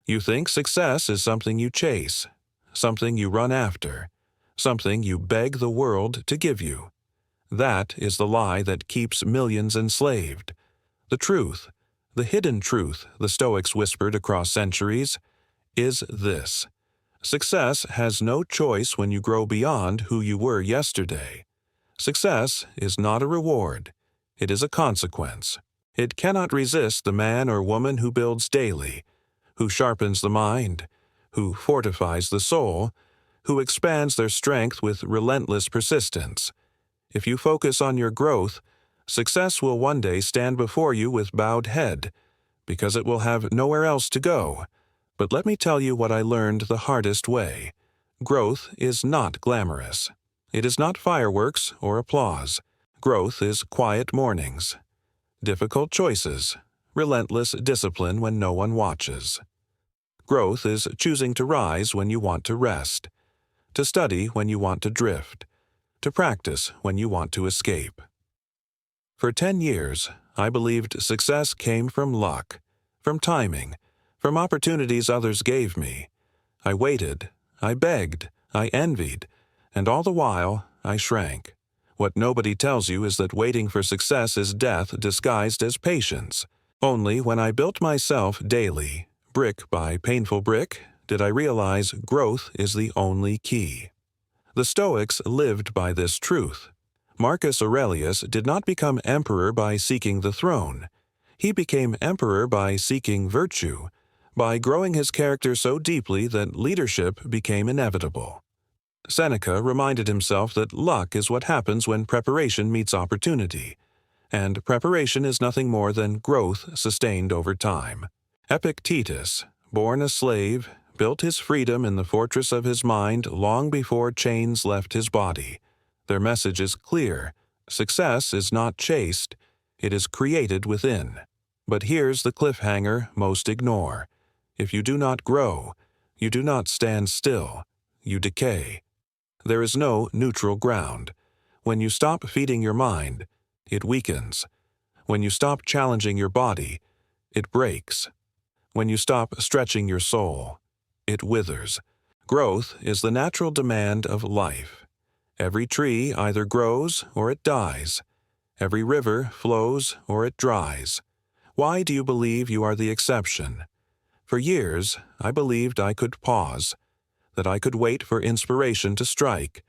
You think success is something you chase, something you run after, something you beg the world to give you. That is the lie that keeps millions enslaved. The truth, the hidden truth the Stoics whispered across centuries, is this: success has no choice when you grow beyond who you were yesterday. Success is not a reward. It is a consequence. It cannot resist the man or woman who builds daily, who sharpens the mind, who fortifies the soul, who expands their strength with relentless persistence. If you focus on your growth, success will one day stand before you with bowed head, because it will have nowhere else to go. But let me tell you what I learned the hardest way. Growth is not glamorous. It is not fireworks or applause. Growth is quiet mornings, difficult choices, relentless discipline when no one watches. Growth is choosing to rise when you want to rest, to study when you want to drift, to practice when you want to escape. For 10 years, I believed success came from luck, from timing, from opportunities others gave me. I waited, I begged, I envied, and all the while I shrank. What nobody tells you is that waiting for success is death disguised as patience. Only when I built myself daily, brick by painful brick, did I realize growth is the only key. The Stoics lived by this truth. Marcus Aurelius did not become emperor by seeking the throne. He became emperor by seeking virtue, by growing his character so deeply that leadership became inevitable. Seneca reminded himself that luck is what happens when preparation meets opportunity, and preparation is nothing more than growth sustained over time. Epictetus, born a slave, built his freedom in the fortress of his mind long before chains left his body. Their message is clear. Success is not chased, it is created within. But here's the cliffhanger most ignore. If you do not grow, you do not stand still, you decay. There is no neutral ground. When you stop feeding your mind, it weakens. When you stop challenging your body, it breaks. When you stop stretching your soul, it withers. Growth is the natural demand of life. Every tree either grows or it dies. Every river flows or it dries. Why do you believe you are the exception? For years, I believed I could pause, that I could wait for inspiration to strike,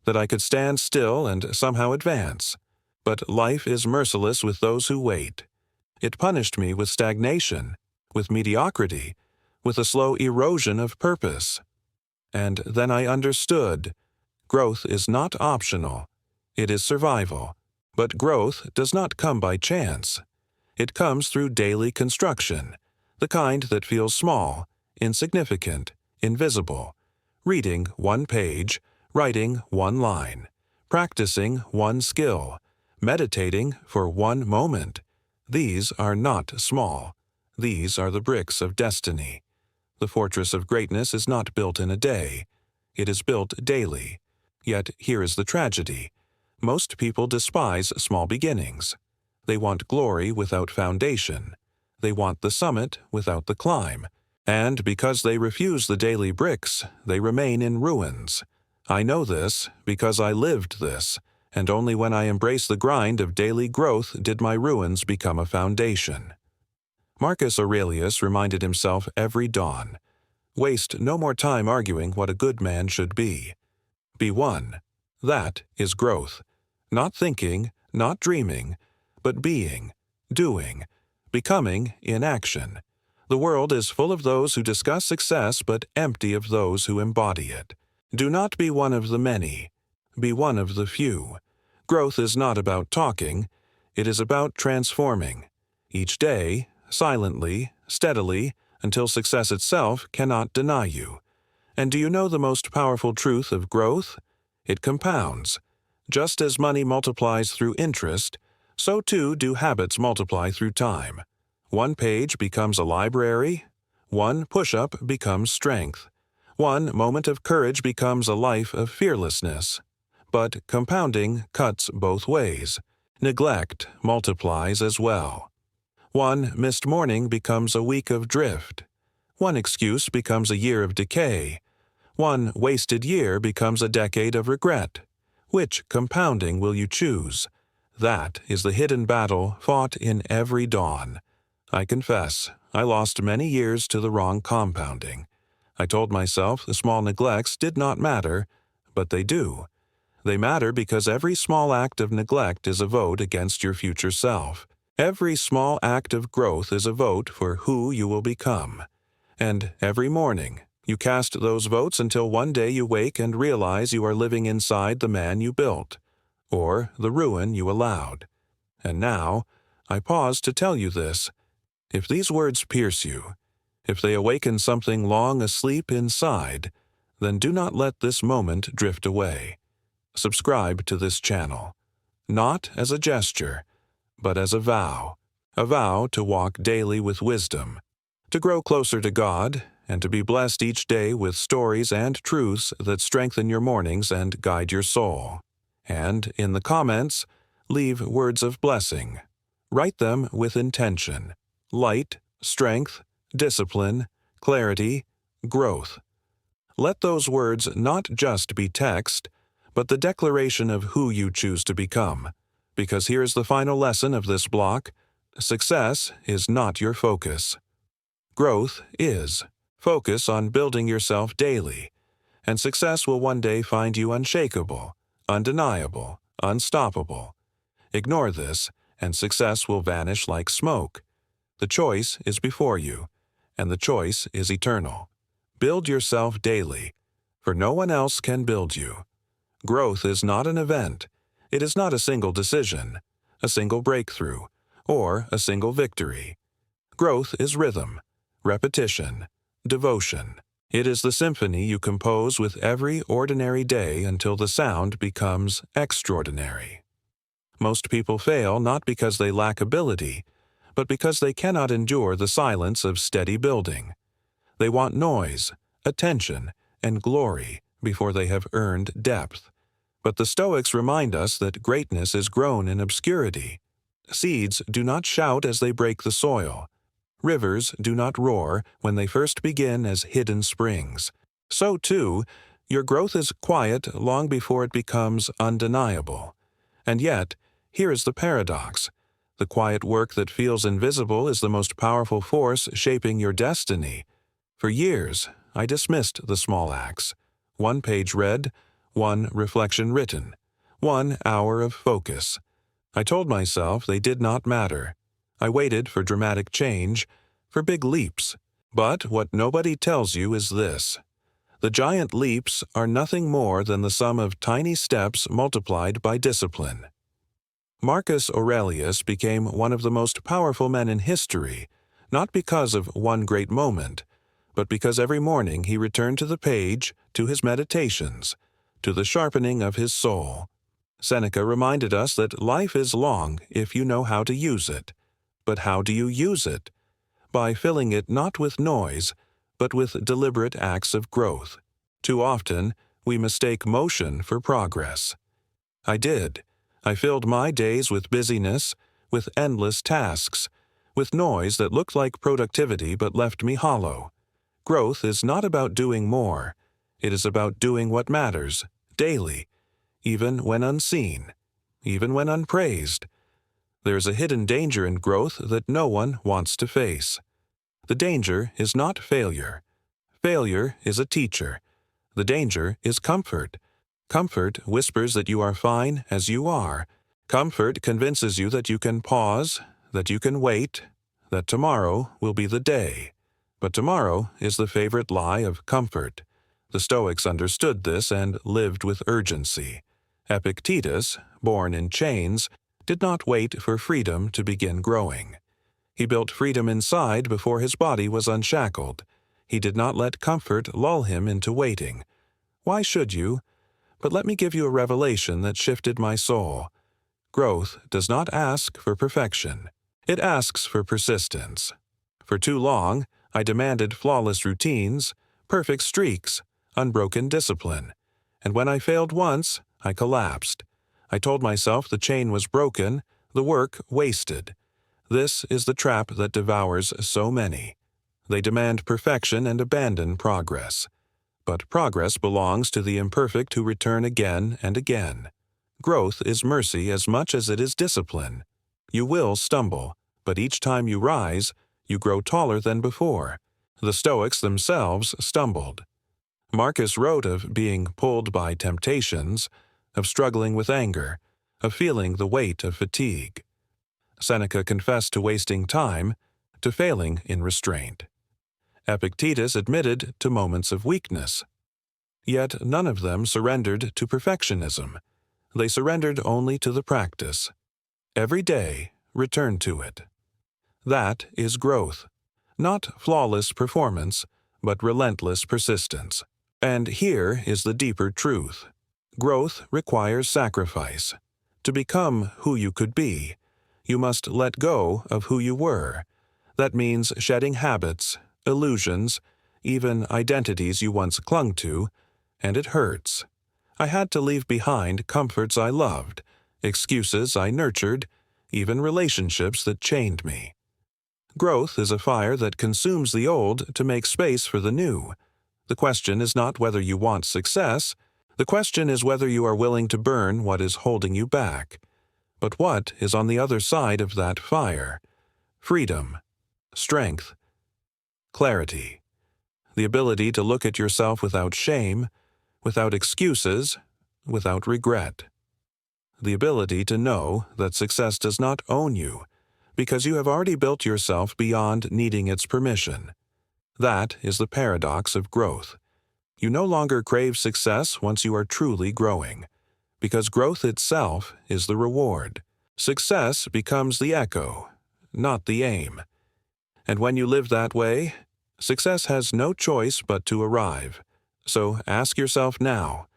that I could stand still and somehow advance. But life is merciless with those who wait. It punished me with stagnation, with mediocrity, with a slow erosion of purpose. And then I understood. Growth is not optional. It is survival. But growth does not come by chance. It comes through daily construction, the kind that feels small, insignificant, invisible. Reading one page, writing one line, practicing one skill, meditating for one moment. These are not small. These are the bricks of destiny. The fortress of greatness is not built in a day. It is built daily. Yet here is the tragedy. Most people despise small beginnings. They want glory without foundation. They want the summit without the climb. And because they refuse the daily bricks, they remain in ruins. I know this because I lived this, and only when I embraced the grind of daily growth did my ruins become a foundation. Marcus Aurelius reminded himself every dawn, waste no more time arguing what a good man should be. Be one. That is growth. Not thinking, not dreaming, but being, doing, becoming in action. The world is full of those who discuss success but empty of those who embody it. Do not be one of the many. Be one of the few. Growth is not about talking. It is about transforming. Each day, silently, steadily, until success itself cannot deny you. And do you know the most powerful truth of growth? It compounds. Just as money multiplies through interest, so too do habits multiply through time. One page becomes a library. One push-up becomes strength. One moment of courage becomes a life of fearlessness. But compounding cuts both ways. Neglect multiplies as well. One missed morning becomes a week of drift. One excuse becomes a year of decay. One wasted year becomes a decade of regret. Which compounding will you choose? That is the hidden battle fought in every dawn. I confess, I lost many years to the wrong compounding. I told myself the small neglects did not matter, but they do. They matter because every small act of neglect is a vote against your future self. Every small act of growth is a vote for who you will become. And every morning, you cast those votes until one day you wake and realize you are living inside the man you built, or the ruin you allowed. And now, I pause to tell you this. If these words pierce you, if they awaken something long asleep inside, then do not let this moment drift away. Subscribe to this channel, not as a gesture, but as a vow to walk daily with wisdom, to grow closer to God, and to be blessed each day with stories and truths that strengthen your mornings and guide your soul. And in the comments, leave words of blessing. Write them with intention. Light, strength, discipline, clarity, growth. Let those words not just be text, but the declaration of who you choose to become. Because here's the final lesson of this block: success is not your focus. Growth is. Focus on building yourself daily, and success will one day find you unshakable, undeniable, unstoppable. Ignore this, and success will vanish like smoke. The choice is before you, and the choice is eternal. Build yourself daily, for no one else can build you. Growth is not an event. It is not a single decision, a single breakthrough, or a single victory. Growth is rhythm, repetition, devotion. It is the symphony you compose with every ordinary day until the sound becomes extraordinary. Most people fail not because they lack ability, but because they cannot endure the silence of steady building. They want noise, attention, and glory before they have earned depth. But the Stoics remind us that greatness is grown in obscurity. Seeds do not shout as they break the soil. Rivers do not roar when they first begin as hidden springs. So, too, your growth is quiet long before it becomes undeniable. And yet, here is the paradox. The quiet work that feels invisible is the most powerful force shaping your destiny. For years, I dismissed the small acts. 1 page read, 1 reflection written, 1 hour of focus. I told myself they did not matter. I waited for dramatic change, for big leaps. But what nobody tells you is this: the giant leaps are nothing more than the sum of tiny steps multiplied by discipline. Marcus Aurelius became one of the most powerful men in history, not because of one great moment, but because every morning he returned to the page, to his meditations, to the sharpening of his soul. Seneca reminded us that life is long if you know how to use it. But how do you use it? By filling it not with noise, but with deliberate acts of growth. Too often, we mistake motion for progress. I did. I filled my days with busyness, with endless tasks, with noise that looked like productivity but left me hollow. Growth is not about doing more. It is about doing what matters, daily, even when unseen, even when unpraised. There is a hidden danger in growth that no one wants to face. The danger is not failure. Failure is a teacher. The danger is comfort. Comfort whispers that you are fine as you are. Comfort convinces you that you can pause, that you can wait, that tomorrow will be the day. But tomorrow is the favorite lie of comfort. The Stoics understood this and lived with urgency. Epictetus, born in chains, did not wait for freedom to begin growing. He built freedom inside before his body was unshackled. He did not let comfort lull him into waiting. Why should you? But let me give you a revelation that shifted my soul. Growth does not ask for perfection. It asks for persistence. For too long, I demanded flawless routines, perfect streaks, unbroken discipline. And when I failed once, I collapsed. I told myself the chain was broken, the work wasted. This is the trap that devours so many. They demand perfection and abandon progress. But progress belongs to the imperfect who return again and again. Growth is mercy as much as it is discipline. You will stumble, but each time you rise, you grow taller than before. The Stoics themselves stumbled. Marcus wrote of being pulled by temptations, of struggling with anger, of feeling the weight of fatigue. Seneca confessed to wasting time, to failing in restraint. Epictetus admitted to moments of weakness. Yet none of them surrendered to perfectionism. They surrendered only to the practice. Every day, return to it. That is growth. Not flawless performance, but relentless persistence. And here is the deeper truth. Growth requires sacrifice. To become who you could be, you must let go of who you were. That means shedding habits, illusions, even identities you once clung to, and it hurts. I had to leave behind comforts I loved, excuses I nurtured, even relationships that chained me. Growth is a fire that consumes the old to make space for the new. The question is not whether you want success. The question is whether you are willing to burn what is holding you back. But what is on the other side of that fire? Freedom, strength, clarity. The ability to look at yourself without shame, without excuses, without regret. The ability to know that success does not own you, because you have already built yourself beyond needing its permission. That is the paradox of growth. You no longer crave success once you are truly growing, because growth itself is the reward. Success becomes the echo, not the aim. And when you live that way, success has no choice but to arrive. So ask yourself now,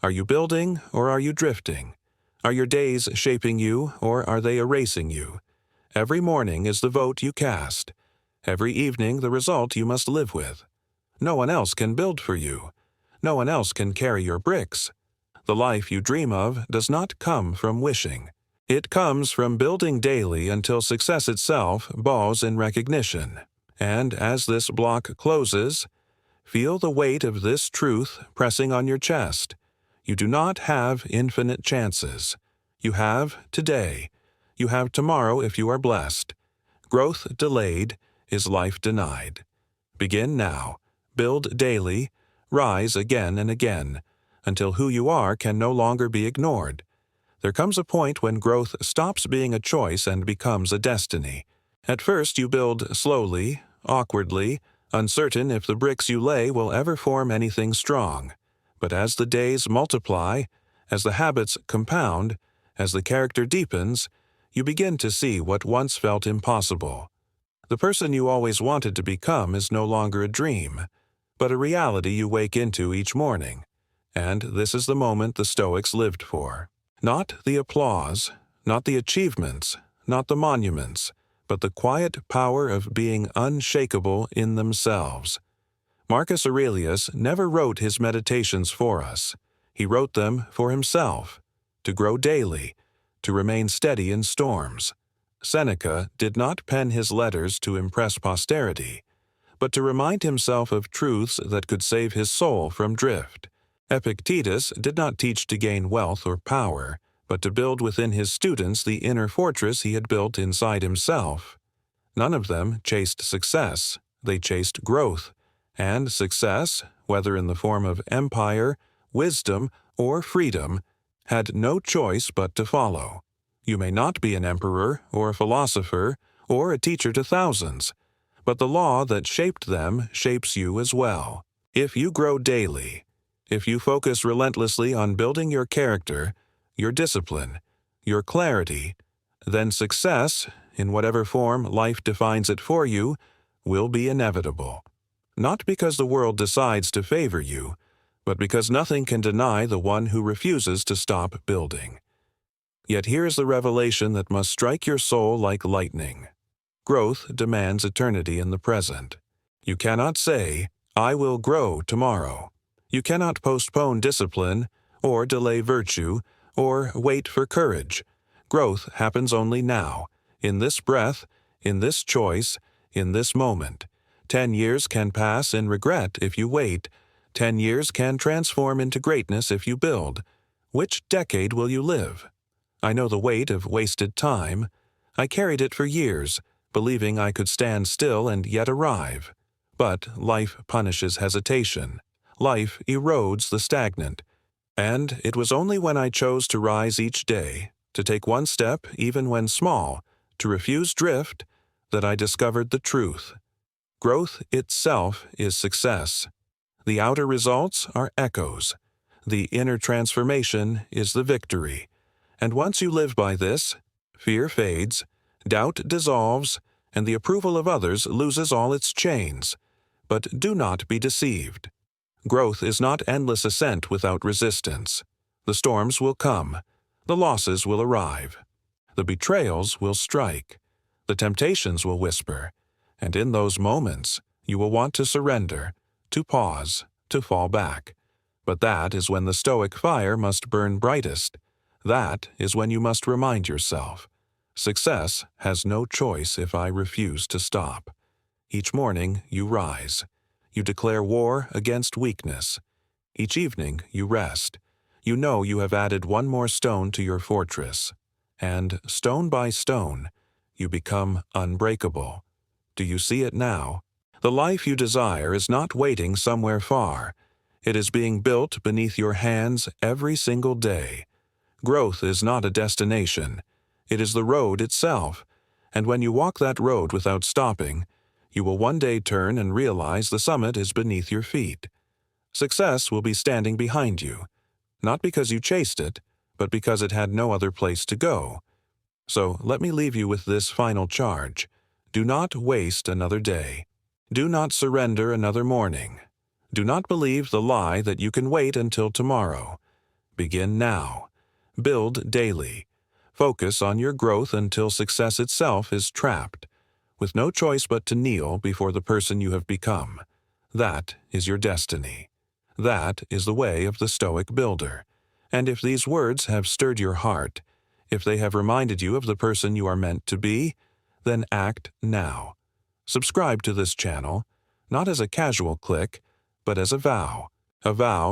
are you building or are you drifting? Are your days shaping you or are they erasing you? Every morning is the vote you cast. Every evening the result you must live with. No one else can build for you. No one else can carry your bricks. The life you dream of does not come from wishing. It comes from building daily until success itself bows in recognition. And as this block closes, feel the weight of this truth pressing on your chest. You do not have infinite chances. You have today. You have tomorrow if you are blessed. Growth delayed is life denied. Begin now. Build daily. Rise again and again, until who you are can no longer be ignored. There comes a point when growth stops being a choice and becomes a destiny. At first you build slowly, awkwardly, uncertain if the bricks you lay will ever form anything strong. But as the days multiply, as the habits compound, as the character deepens, you begin to see what once felt impossible. The person you always wanted to become is no longer a dream, but a reality you wake into each morning. And this is the moment the Stoics lived for. Not the applause, not the achievements, not the monuments, but the quiet power of being unshakable in themselves. Marcus Aurelius never wrote his meditations for us. He wrote them for himself, to grow daily, to remain steady in storms. Seneca did not pen his letters to impress posterity, but to remind himself of truths that could save his soul from drift. Epictetus did not teach to gain wealth or power, but to build within his students the inner fortress he had built inside himself. None of them chased success, they chased growth, and success, whether in the form of empire, wisdom, or freedom, had no choice but to follow. You may not be an emperor, or a philosopher, or a teacher to thousands, but the law that shaped them shapes you as well. If you grow daily, if you focus relentlessly on building your character, your discipline, your clarity, then success, in whatever form life defines it for you, will be inevitable. Not because the world decides to favor you, but because nothing can deny the one who refuses to stop building. Yet here is the revelation that must strike your soul like lightning. Growth demands eternity in the present. You cannot say, "I will grow tomorrow." You cannot postpone discipline, or delay virtue, or wait for courage. Growth happens only now, in this breath, in this choice, in this moment. 10 years can pass in regret if you wait. 10 years can transform into greatness if you build. Which decade will you live? I know the weight of wasted time. I carried it for years, believing I could stand still and yet arrive. But life punishes hesitation. Life erodes the stagnant. And it was only when I chose to rise each day, to take one step even when small, to refuse drift, that I discovered the truth. Growth itself is success. The outer results are echoes. The inner transformation is the victory. And once you live by this, fear fades, doubt dissolves, and the approval of others loses all its chains. But do not be deceived. Growth is not endless ascent without resistance. The storms will come. The losses will arrive. The betrayals will strike. The temptations will whisper. And in those moments, you will want to surrender, to pause, to fall back. But that is when the Stoic fire must burn brightest. That is when you must remind yourself, success has no choice if I refuse to stop. Each morning you rise. You declare war against weakness. Each evening you rest. You know you have added one more stone to your fortress. And stone by stone, you become unbreakable. Do you see it now? The life you desire is not waiting somewhere far. It is being built beneath your hands every single day. Growth is not a destination. It is the road itself. And when you walk that road without stopping, you will one day turn and realize the summit is beneath your feet. Success will be standing behind you, not because you chased it, but because it had no other place to go. So let me leave you with this final charge. Do not waste another day. Do not surrender another morning. Do not believe the lie that you can wait until tomorrow. Begin now. Build daily. Focus on your growth until success itself is trapped, with no choice but to kneel before the person you have become. That is your destiny. That is the way of the Stoic builder. And if these words have stirred your heart, if they have reminded you of the person you are meant to be, then act now. Subscribe to this channel, not as a casual click, but as a vow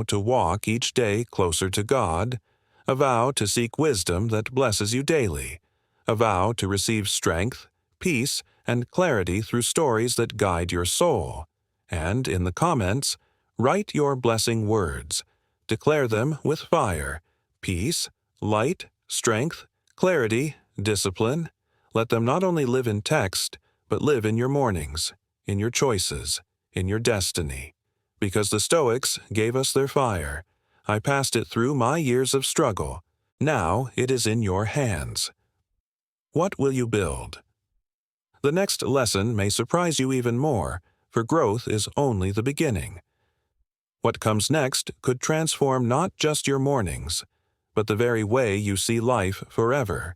to walk each day closer to God, a vow to seek wisdom that blesses you daily, a vow to receive strength, peace, and clarity through stories that guide your soul. And in the comments, write your blessing words. Declare them with fire: peace, light, strength, clarity, discipline. Let them not only live in text, but live in your mornings, in your choices, in your destiny. Because the Stoics gave us their fire. I passed it through my years of struggle. Now it is in your hands. What will you build? The next lesson may surprise you even more, for growth is only the beginning. What comes next could transform not just your mornings, but the very way you see life forever.